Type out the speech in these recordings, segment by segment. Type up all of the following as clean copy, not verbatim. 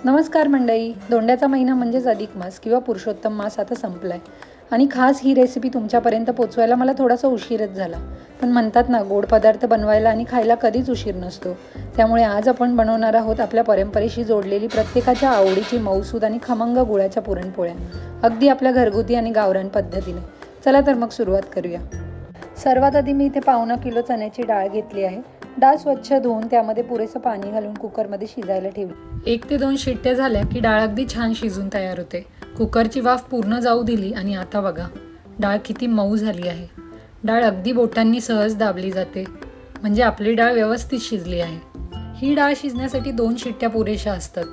नमस्कार मंडळी. धोंड्याचा महिना म्हणजेच अधिक मास किंवा पुरुषोत्तम मास आता संपलाय आणि खास ही रेसिपी तुमच्यापर्यंत पोचवायला मला थोडासा उशीरच झाला. पण म्हणतात ना, गोड पदार्थ बनवायला आणि खायला कधीच उशीर नसतो. त्यामुळे आज आपण बनवणार आहोत आपल्या परंपरेशी जोडलेली प्रत्येकाच्या आवडीची मऊसूद आणि खमंग गुळाच्या पुरणपोळ्या, अगदी आपल्या घरगुती आणि गावरान पद्धतीने. चला तर मग सुरुवात करूया. सर्वात आधी मी इथे 1.25 किलो चण्याची डाळ घेतली आहे. डाळ स्वच्छ धुवून त्यामध्ये पुरेसं पाणी घालून कुकरमध्ये शिजायला ठेवली. 1 ते 2 शिट्ट्या झाल्या की डाळ अगदी छान शिजून तयार होते. कुकरची वाफ पूर्ण जाऊ दिली आणि आता बघा डाळ किती मऊ झाली आहे. डाळ अगदी बोटांनी सहज दाबली जाते, म्हणजे आपली डाळ व्यवस्थित शिजली आहे. ही डाळ शिजण्यासाठी 2 शिट्ट्या पुरेशा असतात.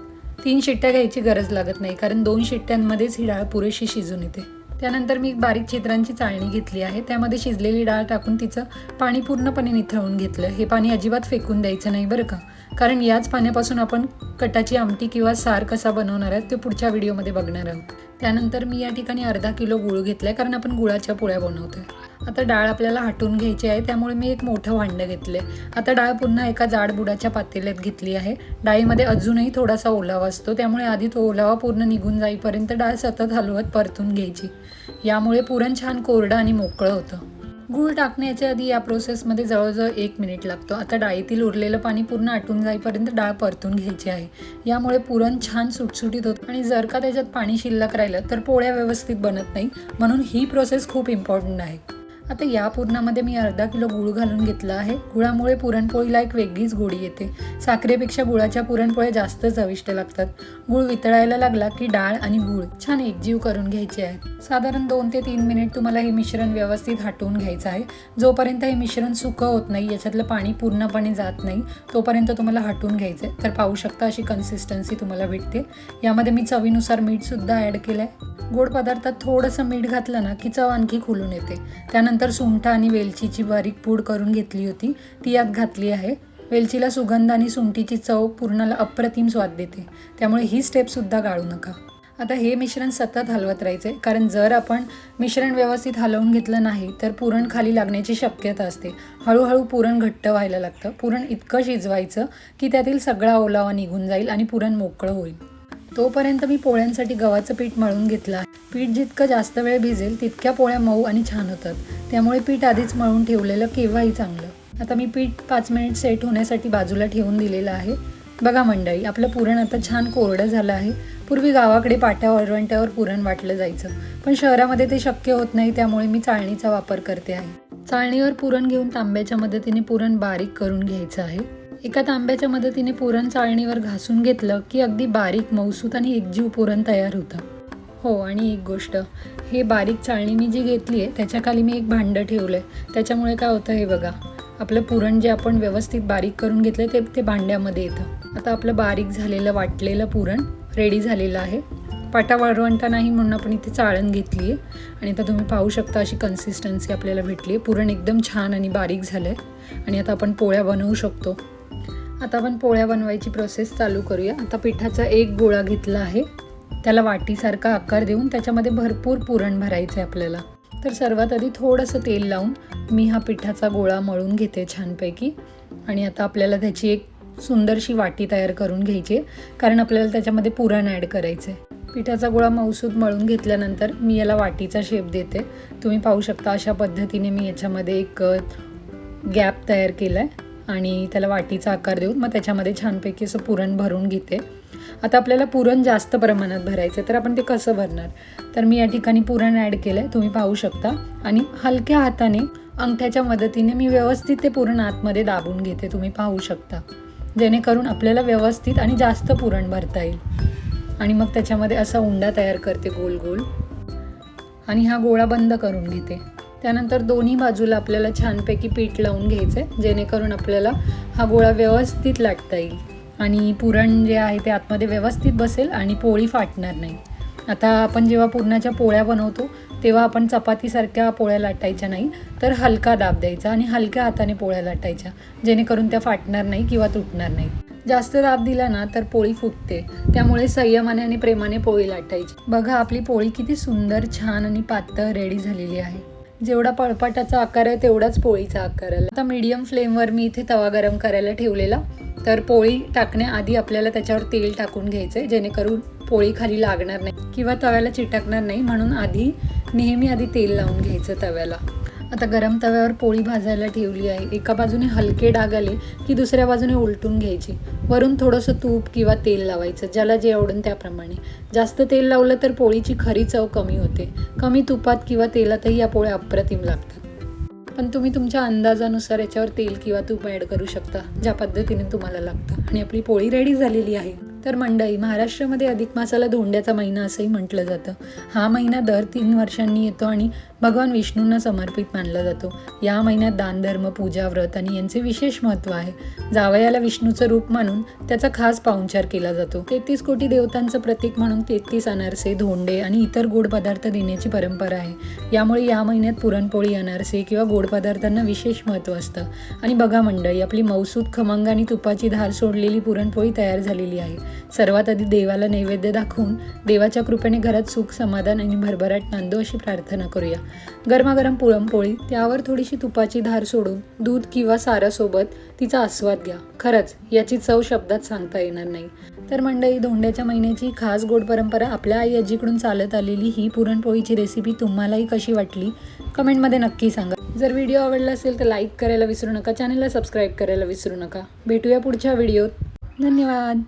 3 शिट्ट्या घ्यायची गरज लागत नाही, कारण 2 शिट्ट्यांमध्येच ही डाळ पुरेशी शिजून येते. त्यानंतर मी बारीक छिद्रांची चाळणी घेतली आहे. त्यामध्ये शिजलेली डाळ टाकून तिचं पाणी पूर्णपणे निथळून घेतलं. हे पाणी अजिबात फेकून द्यायचं नाही बरं का, कारण याच पाण्यापासून आपण कटाची आमटी किंवा सार कसा बनवणार आहे ते पुढच्या व्हिडिओमध्ये बघणार आहोत. त्यानंतर मी या ठिकाणी अर्धा किलो गूळ घेतलाय, कारण आपण गुळाच्या पोळ्या बनवतोय. आता डाळ आपल्याला हटवून घ्यायची आहे, त्यामुळे मी एक मोठं भांडं घेतलंय. आता डाळ पुन्हा एका जाड बुडाच्या पातेल्यात घेतली आहे. डाळीमध्ये अजूनही थोडासा ओलावा असतो, त्यामुळे आधी तो ओलावा पूर्ण निघून जाईपर्यंत डाळ सतत हलवत परतून घ्यायची. यामुळे पुरण छान कोरडं आणि मोकळं होतं. गूळ टाकण्याच्या आधी या प्रोसेसमध्ये जवळजवळ 1 मिनिट लागतो. आता डाळीतील उरलेलं पाणी पूर्ण आटून जाईपर्यंत डाळ परतून घ्यायची आहे. यामुळे पुरण छान सुटसुटीत होतं आणि जर का त्याच्यात पाणी शिल्लक राहिलं तर पोळ्या व्यवस्थित बनत नाही, म्हणून ही प्रोसेस खूप इम्पॉर्टंट आहे. आता या पुरणामध्ये मी अर्धा किलो गूळ घालून घेतला आहे. गुळामुळे पुरणपोळीला एक वेगळीच गोडी येते. साखरेपेक्षा गुळाच्या पुरणपोळ्या जास्त चविष्ट लागतात. गूळ वितळायला लागला की डाळ आणि गूळ छान एकजीव करून घ्यायचे आहे. साधारण 2 ते 3 मिनिट तुम्हाला हे मिश्रण व्यवस्थित हटवून घ्यायचं आहे. जोपर्यंत हे मिश्रण सुकं होत नाही, याच्यातलं पाणी पूर्णपणे जात नाही, तोपर्यंत तुम्हाला हटवून घ्यायचं आहे. तर पाहू शकता अशी कन्सिस्टन्सी तुम्हाला भेटते. यामध्ये मी चवीनुसार मीठ सुद्धा ॲड केलं आहे. गोड पदार्थात थोडंसं मीठ घातलं ना की चव आणखी खुलून येते. त्यानंतर सुंठ आणि वेलचीची बारीक पूड करून घेतली होती, ती यात घातली आहे. वेलचीला सुगंध आणि सुंठीची चव पुरणाला अप्रतिम स्वाद देते, त्यामुळे ही स्टेपसुद्धा गाळू नका. आता हे मिश्रण सतत हलवत राहायचे, कारण जर आपण मिश्रण व्यवस्थित हलवून घेतलं नाही तर पुरण खाली लागण्याची शक्यता असते. हळूहळू पुरण घट्ट व्हायला लागतं. पुरण इतकं शिजवायचं की त्यातील सगळा ओलावा निघून जाईल आणि पुरण मोकळं होईल. तोपर्यंत मी पोळ्यांसाठी गव्हाचं पीठ मळून घेतलं. पीठ जितकं जास्त वेळ भिजेल तितक्या पोळ्या मऊ आणि छान होतात, त्यामुळे पीठ आधीच मळून ठेवलेलं केव्हाही चांगलं. आता मी पीठ 5 मिनिट सेट होण्यासाठी बाजूला ठेवून दिलेलं आहे. बघा मंडळी, आपलं पुरण आता छान कोरडं झालं आहे. पूर्वी गावाकडे पाट्या वरवंट्यावर पुरण वाटलं जायचं, पण शहरामध्ये ते शक्य होत नाही, त्यामुळे मी चाळणीचा वापर करते आहे. चाळणीवर पुरण घेऊन तांब्याच्या मदतीने पुरण बारीक करून घ्यायचं आहे. एका तांब्याच्या मदतीने पुरण चाळणीवर घासून घेतलं की अगदी बारीक मऊसूत आणि एकजीव पुरण तयार होतं. हो, आणि एक गोष्ट, हे बारीक चाळणी मी जी घेतली आहे त्याच्याखाली मी एक भांडं ठेवलं आहे. त्याच्यामुळे काय होतं हे बघा, आपलं पुरण जे आपण व्यवस्थित बारीक करून घेतलं ते भांड्यामध्ये येतं. आता आपलं बारीक झालेलं वाटलेलं पुरण रेडी झालेलं आहे. पाटा वळवंटा नाही म्हणून आपण इथे चाळण घेतली आहे आणि आता तुम्ही पाहू शकता अशी कन्सिस्टन्सी आपल्याला भेटली आहे. पुरण एकदम छान आणि बारीक झालं आहे आणि आता आपण पोळ्या बनवू शकतो. आता आपण पोळ्या बनवायची प्रोसेस चालू करूया. आता पिठाचा एक गोळा घेतला आहे, त्याला वाटीसारखा आकार देऊन त्याच्यामध्ये भरपूर पुरण भरायचं आहे आपल्याला. तर सर्वात आधी थोडंसं तेल लावून मी हा पिठाचा गोळा मळून घेते छानपैकी. आणि आता आपल्याला त्याची एक सुंदरशी वाटी तयार करून घ्यायची आहे, कारण आपल्याला त्याच्यामध्ये पुरण ॲड करायचं आहे. पिठाचा गोळा मऊसूद मळून घेतल्यानंतर मी याला वाटीचा शेप देते. तुम्ही पाहू शकता अशा पद्धतीने मी याच्यामध्ये एक गॅप तयार केला आहे आणि त्याला वाटीचा आकार देऊन मग त्याच्यामध्ये छानपैकी असं पुरण भरून घेते. आता आपल्याला पुरण जास्त प्रमाणात भरायचं, तर आपण ते कसं भरणार? तर मी या ठिकाणी पुरण ॲड केलं आहे, तुम्ही पाहू शकता. आणि हलक्या हाताने अंगठ्याच्या मदतीने मी व्यवस्थित ते पुरण आतमध्ये दाबून घेते, तुम्ही पाहू शकता, जेणेकरून आपल्याला व्यवस्थित आणि जास्त पुरण भरता येईल. आणि मग त्याच्यामध्ये असा उंडा तयार करते गोल गोल आणि हा गोळा बंद करून घेते. त्यानंतर दोन्ही बाजूला आपल्याला छानपैकी पीठ लावून घ्यायचं आहे, जेणेकरून आपल्याला हा गोळा व्यवस्थित लाटता येईल आणि पुरण जे आहे ते आतमध्ये व्यवस्थित बसेल आणि पोळी फाटणार नाही. आता आपण जेव्हा पुरणाच्या पोळ्या बनवतो तेव्हा आपण चपातीसारख्या पोळ्या लाटायच्या नाही, तर हलका दाब द्यायचा आणि हलक्या हाताने पोळ्या लाटायच्या, जेणेकरून त्या फाटणार नाही किंवा तुटणार नाही. जास्त दाब दिला ना तर पोळी फुटते, त्यामुळे संयमाने आणि प्रेमाने पोळी लाटायची. बघा आपली पोळी किती सुंदर, छान आणि पातळ रेडी झालेली आहे. जेवढा पळपाटाचा आकार आहे तेवढाच पोळीचा आकार आहे. आता मीडियम फ्लेमवर मी इथे तवा गरम करायला ठेवलेला. तर पोळी टाकण्याआधी आपल्याला त्याच्यावर तेल टाकून घ्यायचं आहे, जेणेकरून पोळी खाली लागणार नाही किंवा तव्याला चिटकणार नाही, म्हणून नेहमी आधी तेल लावून घ्यायचं तव्याला. आता गरम तव्यावर पोळी भाजायला ठेवली आहे. एका बाजूने हलके डाग आले की दुसऱ्या बाजूने उलटून घ्यायची. वरून थोडंसं तूप किंवा तेल लावायचं, ज्याला जे आवडेल त्याप्रमाणे. जास्त तेल लावलं तर पोळीची खरी चव कमी होते. कमी तुपात किंवा तेलातही या पोळ्या अप्रतिम लागतात. पण तुम्ही तुमच्या अंदाजानुसार याच्यावर तेल किंवा तूप ॲड करू शकता, ज्या पद्धतीने तुम्हाला लागतं. आणि आपली पोळी रेडी झालेली आहे. तर मंडळी, महाराष्ट्रामध्ये अधिक मासाला धोंड्याचा महिना असंही म्हटलं जातं. हा महिना दर 3 वर्षांनी येतो आणि भगवान विष्णूंना समर्पित मानला जातो. या महिन्यात दानधर्म, पूजा, व्रत आणि यांचे विशेष महत्त्व आहे. जावयाला विष्णूचं रूप मानून त्याचा खास पाहुणचार केला जातो. 33 कोटी देवतांचं प्रतीक म्हणून 33 अनारसे, धोंडे आणि इतर गोड पदार्थ देण्याची परंपरा आहे. यामुळे या महिन्यात पुरणपोळी, अनारसे किंवा गोड पदार्थांना विशेष महत्त्व असतं. आणि बघा मंडळी, आपली मौसूद, खमंग आणि तुपाची धार सोडलेली पुरणपोळी तयार झालेली आहे. सर्वात आधी देवाला नैवेद्य दाखवून देवाच्या कृपेने घरात सुख, समाधान आणि भरभराट नांदो अशी प्रार्थना करूया. गरमागरम पुरणपोळी, त्यावर थोडीशी तुपाची धार सोडून दूध किंवा सारासोबत तिचा आस्वाद घ्या. खरंच याची चव शब्दात सांगता येणार नाही. तर मंडळी, धोंड्याच्या महिन्याची खास गोड परंपरा आपल्या आई आजीकडून चालत आलेली ही पुरणपोळीची रेसिपी तुम्हालाही कशी वाटली कमेंटमध्ये नक्की सांगा. जर व्हिडिओ आवडला असेल तर लाईक करायला विसरू नका, चॅनलला सबस्क्राईब करायला विसरू नका. भेटूया पुढच्या व्हिडिओत. धन्यवाद.